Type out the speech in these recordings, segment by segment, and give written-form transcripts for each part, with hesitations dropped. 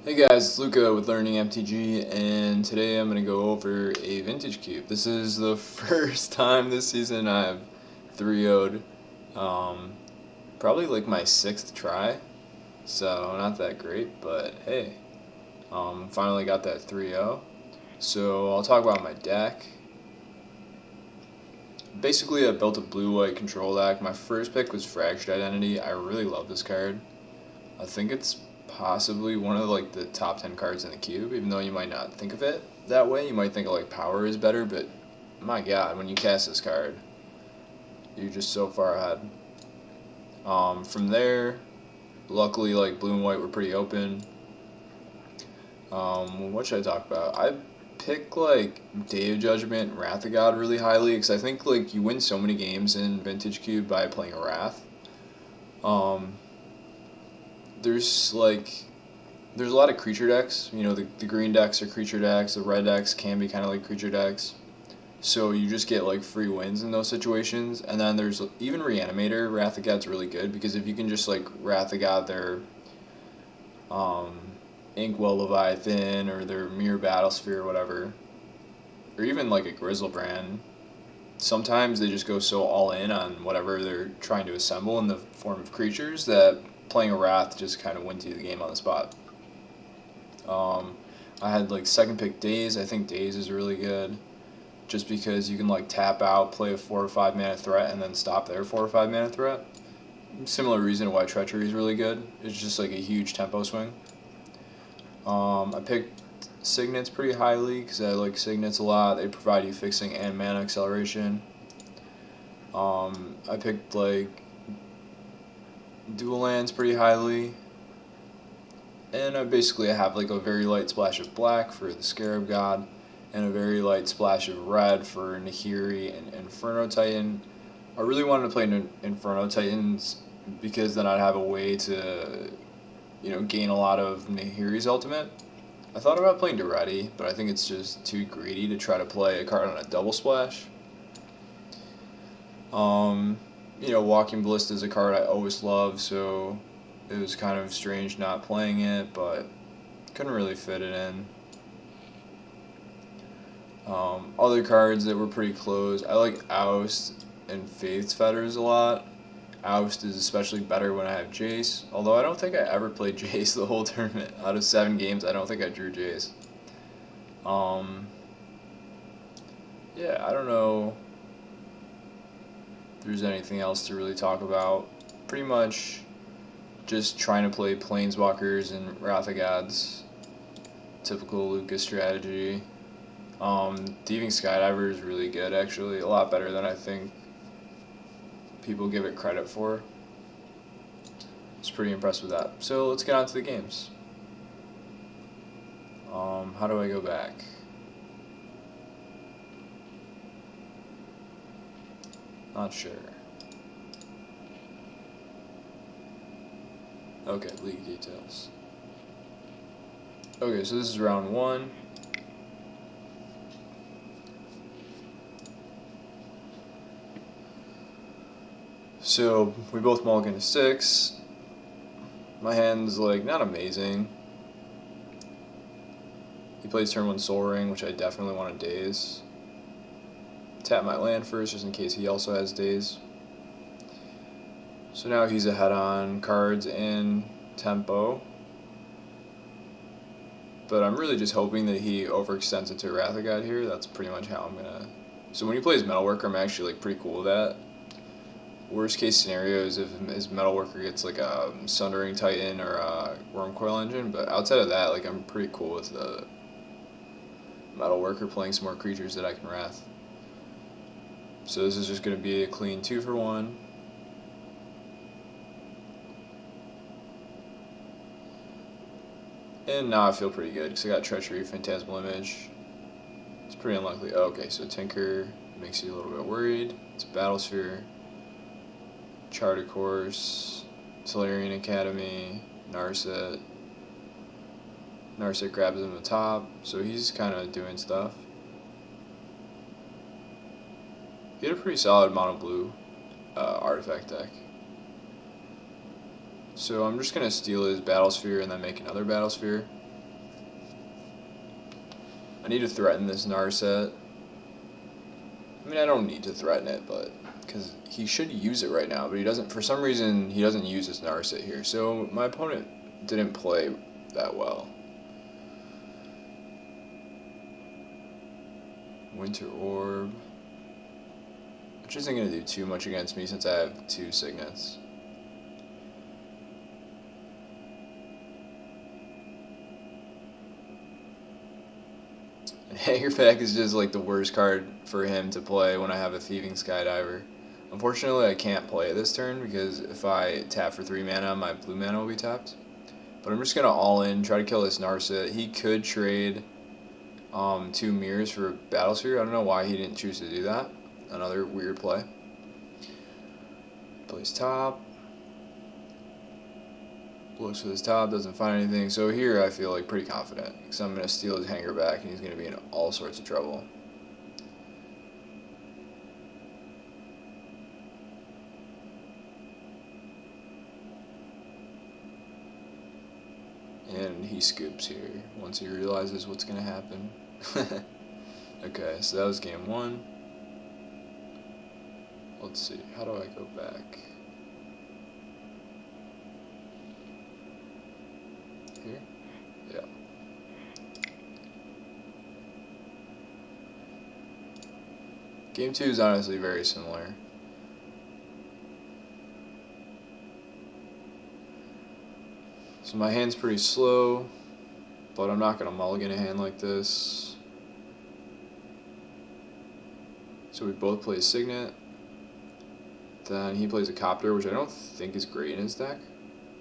Hey guys, it's Luca with Learning MTG, and today I'm going to go over a vintage cube. This is the first time this season I've 3-0'd. Probably like my sixth try, so not that great, but hey, finally got that 3-0. So I'll talk about my deck. Basically, I built a blue-white control deck. My first pick was Fractured Identity. I really love this card. I think it's possibly one of like the top 10 cards in the cube, even though you might not think of it that way. You might think like power is better, but my god, when you cast this card, you're just so far ahead. From there, luckily like blue and white were pretty open. What should I talk about? I pick like Day of Judgment and Wrath of God really highly because I think like you win so many games in Vintage Cube by playing a Wrath. Um, there's like there's a lot of creature decks. You know, the green decks are creature decks. The red decks can be kind of like creature decks. So you just get like free wins in those situations. And then there's even Reanimator. Wrath of God's really good because if you can just like Wrath of God their um, Inkwell Leviathan or their Mirror Battlesphere or whatever, or even like a Grizzlebrand, sometimes they just go so all in on whatever they're trying to assemble in the form of creatures that playing a Wrath just kind of wins you the game on the spot. Um, I had like second pick Daze. I think Daze is really good, just because you can like tap out, play a 4 or 5 mana threat, and then stop their 4 or 5 mana threat. Similar reason why Treachery is really good. It's just like a huge tempo swing. I picked Signets pretty highly because I like Signets a lot. They provide you fixing and mana acceleration. I picked like Dual Lands pretty highly. And I basically have like a very light splash of black for the Scarab God, and a very light splash of red for Nahiri and Inferno Titan. I really wanted to play Inferno Titans because then I'd have a way to, gain a lot of Nahiri's ultimate. I thought about playing Duretti, but I think it's just too greedy to try to play a card on a double splash. Um, Walking Ballista is a card I always love, so it was kind of strange not playing it, but couldn't really fit it in. Other cards that were pretty close, I like Oust and Faith's Fetters a lot. Oust is especially better when I have Jace, although I don't think I ever played Jace the whole tournament. Out of 7 games, I don't think I drew Jace. Um, yeah, I don't know if there's anything else to really talk about. Pretty much just trying to play Planeswalkers and Wrath of Gods. Typical Lucas strategy. Thieving Skydiver is really good, actually. A lot better than I think people give it credit for. I was pretty impressed with that. So let's get on to the games. How do I go back? Not sure. Okay, league details. Okay, so this is round 1. So we both mulligan to 6. My hand's like not amazing. He plays turn 1 Soul Ring, which I definitely want to Daze. Tap my land first, just in case he also has Daze. So now he's ahead on cards and tempo. But I'm really just hoping that he overextends into Wrath of God here. That's pretty much how I'm gonna. So when he plays Metalworker, I'm actually like pretty cool with that. Worst case scenario is if his Metalworker gets like a Sundering Titan or a Wormcoil Engine, but outside of that, like I'm pretty cool with the Metalworker playing some more creatures that I can Wrath. So this is just going to be a clean 2-for-1. And now I feel pretty good because I got Treachery, Phantasmal Image. It's pretty unlikely. Oh, okay, so Tinker makes you a little bit worried. It's Battlesphere, Charted Course, Solarian Academy, Narset. Narset grabs him at the top, so he's kind of doing stuff. He had a pretty solid mono blue artifact deck. So I'm just going to steal his Battlesphere and then make another Battlesphere. I need to threaten this Narset. I mean, I don't need to threaten it, but because he should use it right now, but he doesn't. For some reason, he doesn't use his Narset here. So my opponent didn't play that well. Winter Orb, which isn't going to do too much against me since I have 2 Signets. And Hagerpack is just like the worst card for him to play when I have a Thieving Skydiver. Unfortunately, I can't play it this turn because if I tap for 3 mana, my blue mana will be tapped. But I'm just going to all in, try to kill this Narset. He could trade 2 mirrors for a Battlesphere. I don't know why he didn't choose to do that. Another weird play. Plays top. Looks for his top, doesn't find anything. So here I feel like pretty confident because I'm going to steal his hanger back and he's going to be in all sorts of trouble. And he scoops here once he realizes what's going to happen. Okay, so that was game 1. Let's see, how do I go back? Here? Yeah. Game 2 is honestly very similar. So my hand's pretty slow, but I'm not going to mulligan a hand like this. So we both play a Signet. Then he plays a Copter, which I don't think is great in his deck.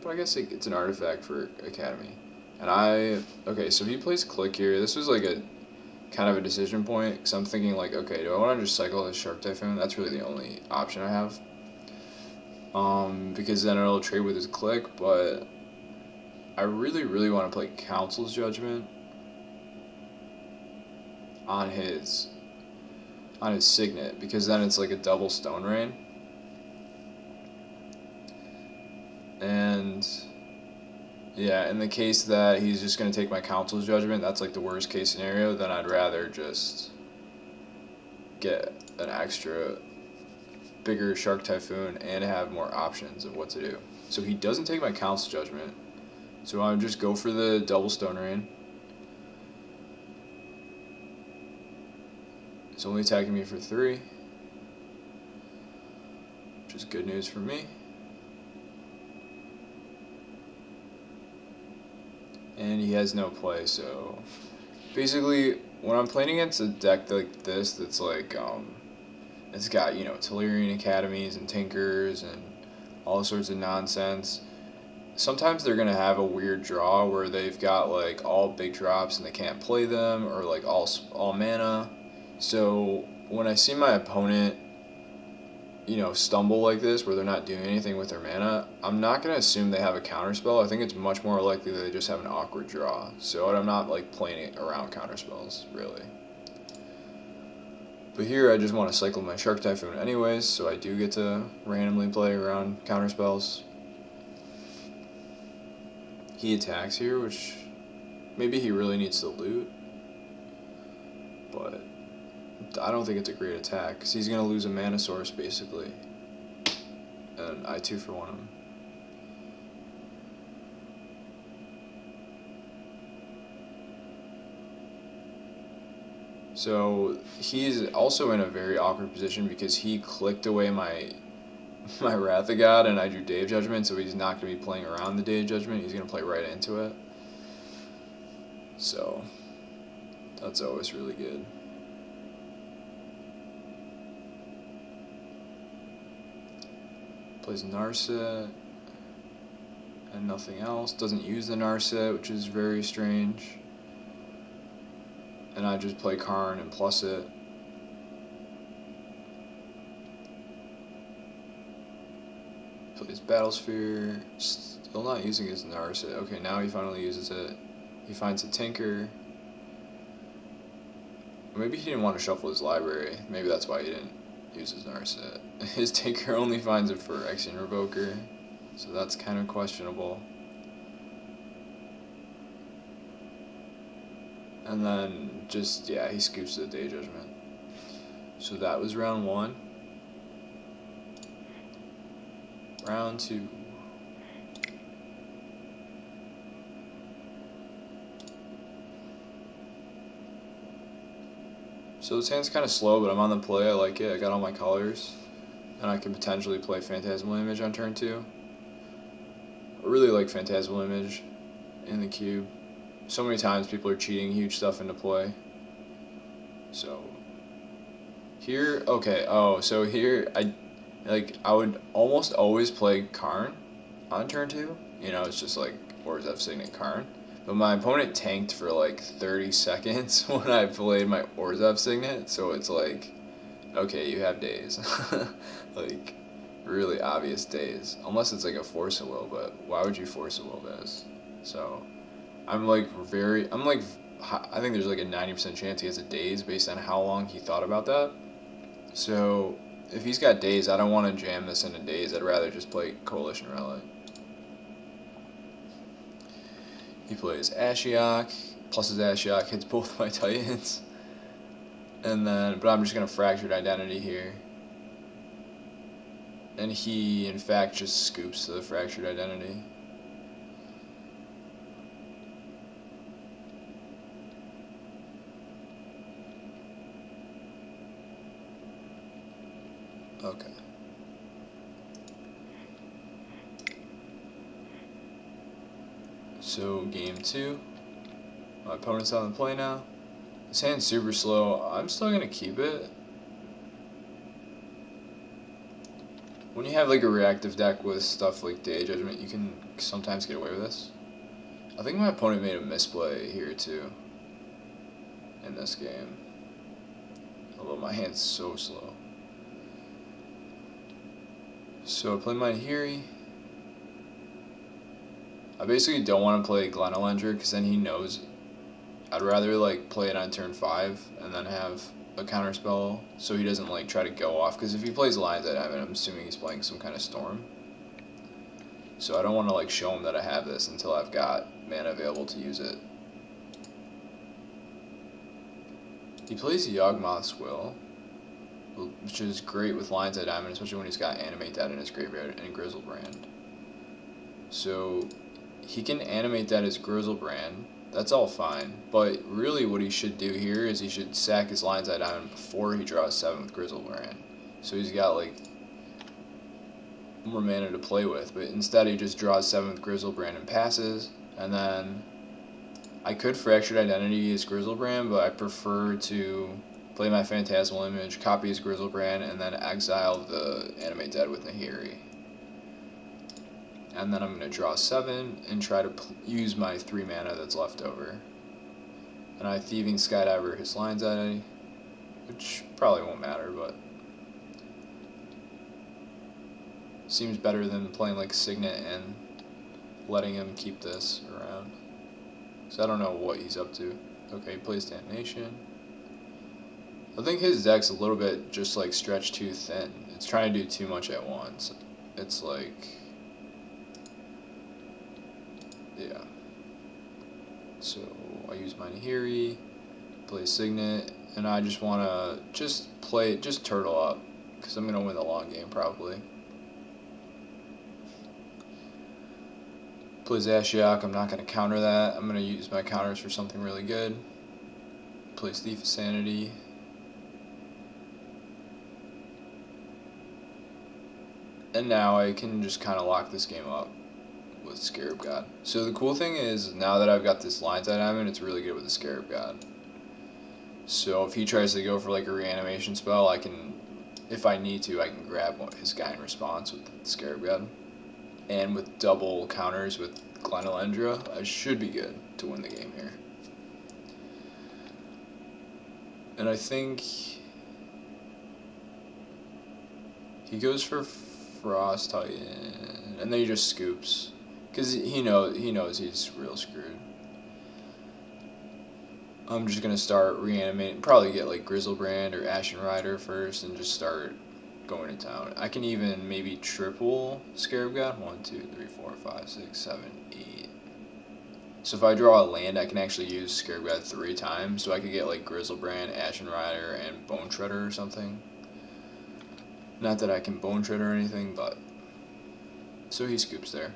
But I guess it's an artifact for Academy. And okay, so he plays Click here. This was like a kind of a decision point, because I'm thinking like, okay, do I want to just cycle this Shark Typhoon? That's really the only option I have. Because then it'll trade with his Click, but I really, really want to play Council's Judgment on his Signet, because then it's like a double Stone Rain. And yeah, in the case that he's just going to take my Council's Judgment, that's like the worst case scenario, then I'd rather just get an extra bigger Shark Typhoon and have more options of what to do. So he doesn't take my Council's Judgment, so I just go for the double Stone Rain. It's only attacking me for 3, which is good news for me. And he has no play, so basically when I'm playing against a deck like this that's like it's got, you know, Tellurian Academies and Tinkers and all sorts of nonsense, sometimes they're gonna have a weird draw where they've got like all big drops and they can't play them, or like all mana. So when I see my opponent, you know, stumble like this where they're not doing anything with their mana, I'm not going to assume they have a counterspell. I think it's much more likely that they just have an awkward draw. So I'm not like playing it around counterspells, really. But here I just want to cycle my Shark Typhoon anyways, so I do get to randomly play around counterspells. He attacks here, which maybe he really needs to loot, but I don't think it's a great attack, because he's going to lose a mana source, basically. And I 2-for-1 him. So he's also in a very awkward position because he clicked away my Wrath of God, and I drew Day of Judgment, so he's not going to be playing around the Day of Judgment. He's going to play right into it. So that's always really good. Plays Narset and nothing else. Doesn't use the Narset, which is very strange. And I just play Karn and plus it. Plays Battlesphere. Still not using his Narset. Okay, now he finally uses it. He finds a Tinker. Maybe he didn't want to shuffle his library. Maybe that's why he didn't use his Narset. His Tinker only finds it for Exian Revoker, so that's kind of questionable. And then just, yeah, he scoops the Day Judgment. So that was round 1. Round 2. So this hand's kind of slow, but I'm on the play. I like it. I got all my colors. And I can potentially play Phantasmal Image on turn 2. I really like Phantasmal Image in the cube. So many times people are cheating huge stuff into play. So here, okay, so here I would almost always play Karn on turn 2. You know, it's just like Orzhov Signet Karn. But my opponent tanked for like 30 seconds when I played my Orzhov Signet, so it's like, okay, you have days. Like, really obvious days. Unless it's like a Force of Will, but why would you Force of Will this? So, I think there's like a 90% chance he has a daze based on how long he thought about that. So, if he's got daze, I don't want to jam this into daze. I'd rather just play Coalition Relic. He plays Ashiok, plus his Ashiok hits both my Titans. And then, but I'm just going to Fractured Identity here. And he, in fact, just scoops the Fractured Identity. Okay. So, game 2. My opponent's on the play now. This hand's super slow. I'm still going to keep it. When you have like a reactive deck with stuff like Day Judgment, you can sometimes get away with this. I think my opponent made a misplay here too. In this game. Although my hand's so slow. So I play my Hiri. I basically don't want to play Glenelendra because then he knows. I'd rather like play it on turn 5 and then have a counterspell so he doesn't like try to go off. Because if he plays Lines at Diamond, I'm assuming he's playing some kind of Storm. So I don't want to like show him that I have this until I've got mana available to use it. He plays Yawgmoth's Will, which is great with Lines at Diamond, especially when he's got Animate that in his graveyard and Grizzlebrand. So he can animate that as Grizzlebrand. That's all fine. But really what he should do here is he should sack his Lines at Diamond before he draws 7 with Grizzlebrand. So he's got like more mana to play with. But instead he just draws 7 with Grizzlebrand and passes. And then I could Fractured Identity as Grizzlebrand, but I prefer to play my Phantasmal Image, copy his Grizzlebrand, and then exile the Animate Dead with Nahiri. And then I'm going to draw 7 and try to use my 3 mana that's left over. And I Thieving Skydiver his Lines Identity, which probably won't matter, but seems better than playing like Signet and letting him keep this around. So I don't know what he's up to. Okay, he plays Damnation. I think his deck's a little bit just like stretched too thin. It's trying to do too much at once. It's like, yeah. So I use my Nahiri, play Signet, and I just want to just turtle up because I'm going to win the long game probably. Plays Ashiok, I'm not going to counter that. I'm going to use my counters for something really good. Plays Thief of Sanity. And now I can just kind of lock this game up with Scarab God. So the cool thing is, now that I've got this Lines at Diamond, it's really good with the Scarab God. So if he tries to go for like a reanimation spell, I can, if I need to, I can grab his guy in response with the Scarab God. And with double counters with Glenelendra, I should be good to win the game here. And I think he goes for Frost Titan, and then he just scoops, because he knows he's real screwed. I'm just gonna start reanimating, probably get like Grizzlebrand or Ashen Rider first, and just start going to town. I can even maybe triple Scarab God. 1, 2, 3, 4, 5, 6, 7, 8. So if I draw a land, I can actually use Scaregod 3 times, so I could get like Grizzlebrand, Ashen Rider, and Bone Shredder or something. Not that I can Bone Shredder or anything, but... So he scoops there.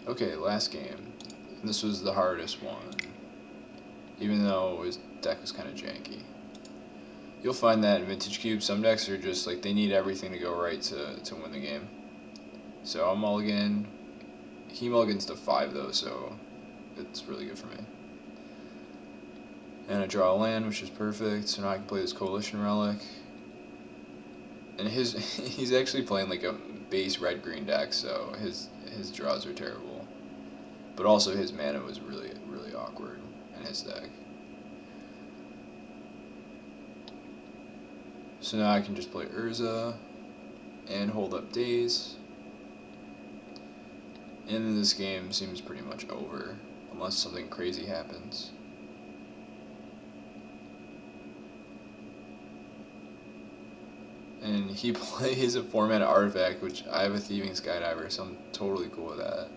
Okay, last game. And this was the hardest one, even though his deck was kind of janky. You'll find that in Vintage Cube, some decks are just like, they need everything to go right to win the game. So I'll mulligan. He mulligans to 5 though, so it's really good for me. And I draw a land, which is perfect, so now I can play this Coalition Relic. And he's actually playing like a base red-green deck, so his draws are terrible. But also his mana was really, really awkward in his deck. So now I can just play Urza and hold up Daze. And this game seems pretty much over, unless something crazy happens. And he plays a 4-mana artifact, which I have a Thieving Skydiver, so I'm totally cool with that.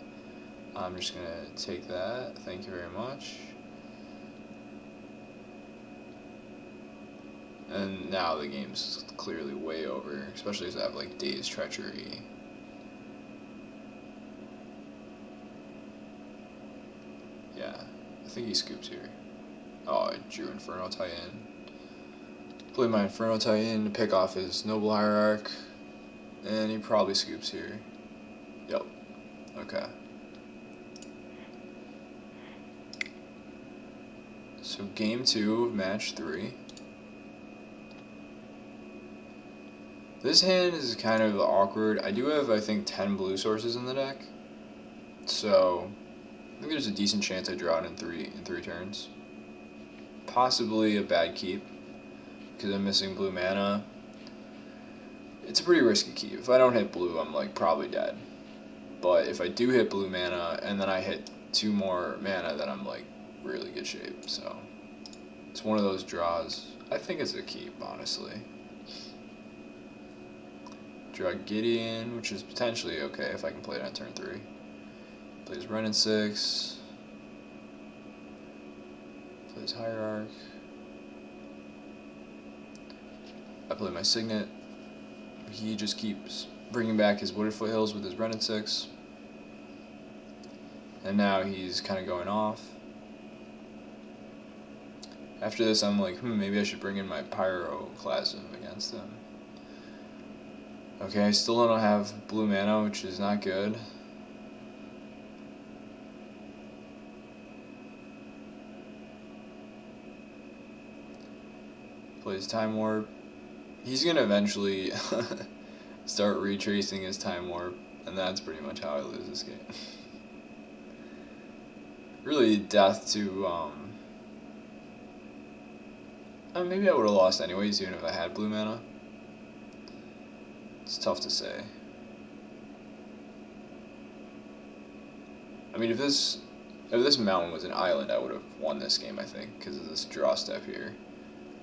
I'm just going to take that. Thank you very much. And now the game's clearly way over, especially as I have like Daze Treachery. Yeah, I think he scoops here. Oh, I drew Inferno Titan. Play my Inferno Titan to pick off his Noble Hierarch. And he probably scoops here. Yep. Okay. So game 2 of match 3. This hand is kind of awkward. I do have, I think, 10 blue sources in the deck. So I think there's a decent chance I draw it in three turns. Possibly a bad keep, because I'm missing blue mana. It's a pretty risky keep. If I don't hit blue, I'm like probably dead. But if I do hit blue mana, and then I hit 2 more mana, then I'm like really good shape. So it's one of those draws. I think it's a keep, honestly. Draw Gideon, which is potentially okay if I can play it on turn 3. Plays Ren in 6. Plays Hierarch. I play my Signet. He just keeps bringing back his Wooded Foothills with his Ren in 6. And now he's kind of going off. After this, I'm like, maybe I should bring in my Pyroclasm against him. Okay, I still don't have blue mana, which is not good. Plays Time Warp. He's gonna eventually start retracing his Time Warp, and that's pretty much how I lose this game. Really, death to, maybe I would have lost anyways, even if I had blue mana. It's tough to say. I mean, if this mountain was an island, I would have won this game, I think, because of this draw step here.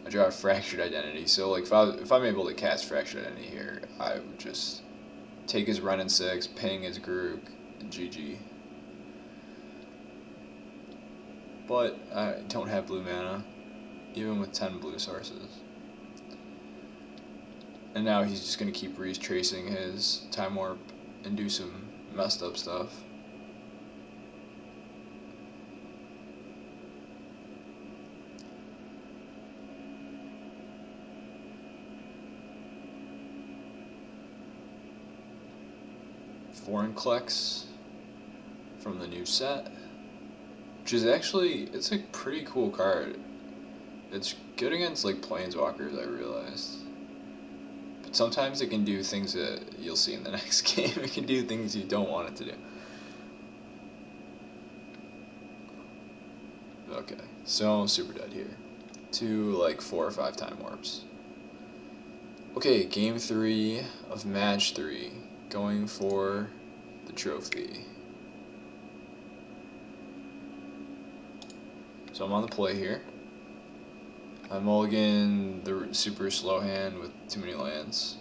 I draw a Fractured Identity, so like if I'm able to cast Fractured Identity here, I would just take his Ren in 6, ping his Grook, and GG. But I don't have blue mana, even with 10 blue sources. And now he's just going to keep retracing his Time Warp and do some messed up stuff. Foreign Klex from the new set, which is actually, it's a pretty cool card. It's good against like Planeswalkers, I realized. But sometimes it can do things that you'll see in the next game. It can do things you don't want it to do. Okay, so super dead here. 2 like 4 or 5 Time Warps. Okay, game 3 of match 3. Going for the trophy. So I'm on the play here. I mulligan the super slow hand with too many lands.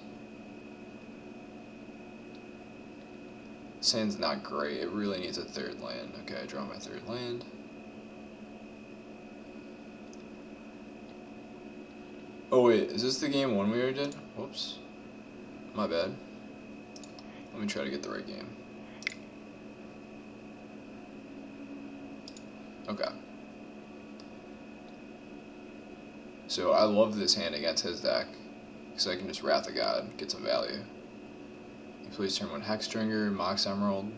This hand's not great. It really needs a third land. Okay, I draw my third land. Oh wait, is this the game one we already did? Whoops. My bad. Let me try to get the right game. Okay. So I love this hand against his deck, because I can just Wrath of God, get some value. He plays turn 1 Hexdringer, Mox Emerald,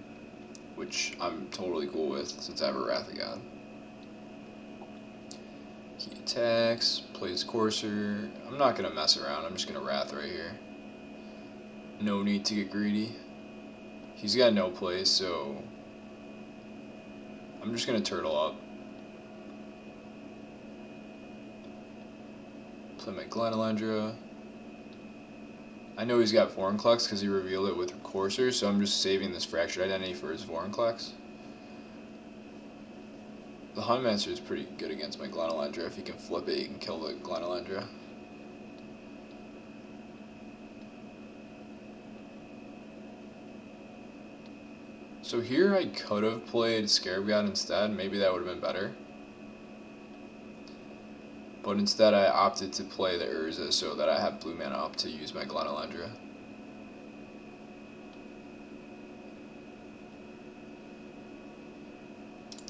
which I'm totally cool with since I have a Wrath of God. He attacks, plays Courser. I'm not going to mess around, I'm just going to Wrath right here. No need to get greedy. He's got no play, so I'm just going to Turtle up. Play my Glenalendra. I know he's got Vorinclex because he revealed it with Courser, so I'm just saving this Fractured Identity for his Vorinclex. The Huntmaster is pretty good against my Glenalendra. If he can flip it, he can kill the Glenalendra. So here I could have played Scarab God instead. Maybe that would have been better. But instead I opted to play the Urza so that I have blue mana up to use my Glenalendra.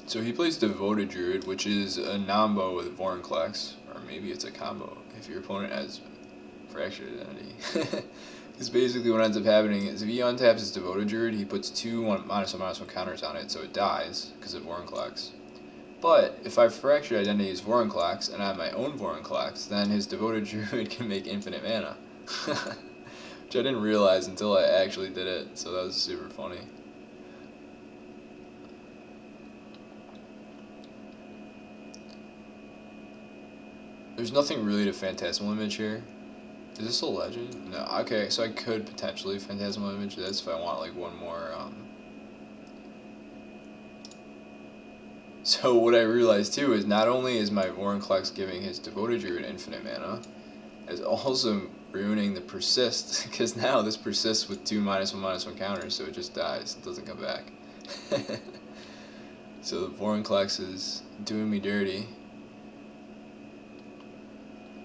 So he plays Devoted Druid, which is a Nombo with Vorinclex. Or maybe it's a combo if your opponent has Fractured Identity. Because basically what ends up happening is if he untaps his Devoted Druid, he puts two -1/-1 counters on it, so it dies because of Vorinclex. But if I Fractured Identity his Vorinclex and I have my own Vorinclex, then his Devoted Druid can make infinite mana. Which I didn't realize until I actually did it, so that was super funny. There's nothing really to Phantasmal Image here. Is this a legend? No. Okay, so I could potentially Phantasmal Image this if I want like one more. So what I realized too is not only is my Vorinclex giving his Devoted Druid infinite mana, it's also ruining the Persist, because now this persists with two -1/-1 counters, so it just dies. It doesn't come back. So the Vorinclex is doing me dirty.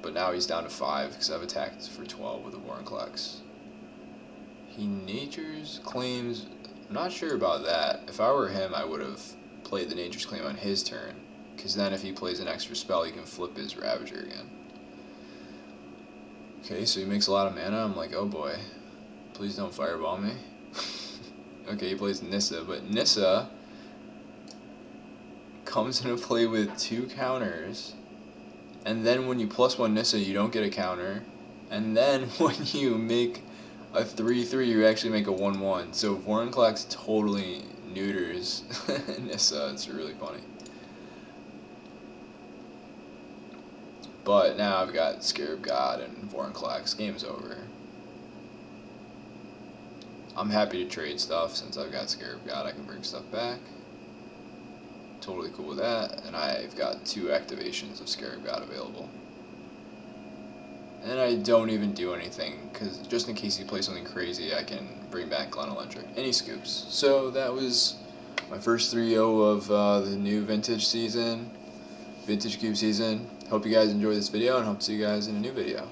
But now he's down to 5 because I've attacked for 12 with a Vorinclex. He Nature's Claims. I'm not sure about that. If I were him, I would have played the Nature's Claim on his turn, because then if he plays an extra spell, he can flip his Ravager again. Okay, so he makes a lot of mana. I'm like, oh boy, please don't Fireball me. Okay, he plays Nissa, but Nissa comes into play with 2 counters. And then when you +1 Nissa, you don't get a counter. And then when you make a 3/3, you actually make a 1/1. So Vorinclex totally neuters Nissa. It's really funny. But now I've got Scarab God and Vorinclex. Game's over. I'm happy to trade stuff since I've got Scarab God. I can bring stuff back. Totally cool with that, and I've got 2 activations of Scarab God available. And I don't even do anything, because just in case he plays something crazy, I can bring back Glenalendra. And he scoops. So that was my first 3-0 of the new Vintage season, Vintage Cube season. Hope you guys enjoyed this video, and hope to see you guys in a new video.